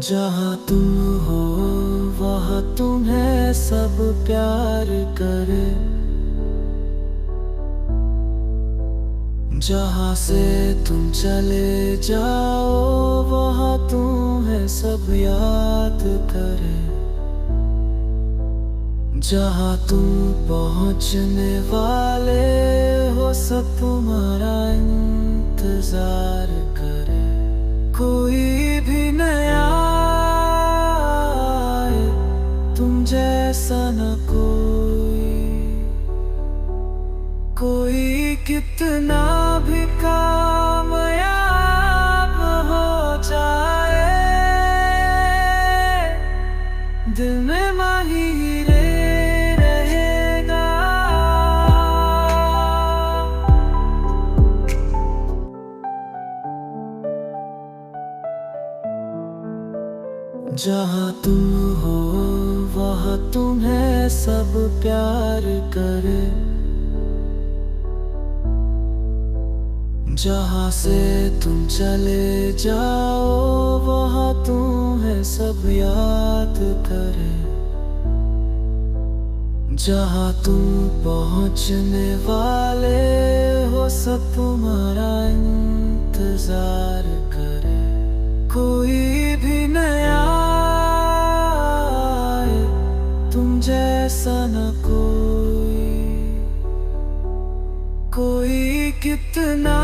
जहाँ तुम हो वहाँ तुम्हें सब प्यार करे। जहाँ से तुम चले जाओ वहाँ तुम्हें सब याद करे। जहाँ तुम पहुँचने वाले हो सब तुम्हारा इंतजार करे। कोई भी नया आए तुम जैसा न कोई कितना भी कामयाब हो जाए दिल में माहिर रहेगा। जहाँ तुम हो वहाँ तुम्हें सब प्यार करे। जहाँ से तुम चले जाओ वहाँ तुम्हें सब याद करे। जहाँ तुम पहुँचने वाले हो सब तुम्हारा इंतजार करे। कोई भी नया आए तुम जैसा न कोई कितना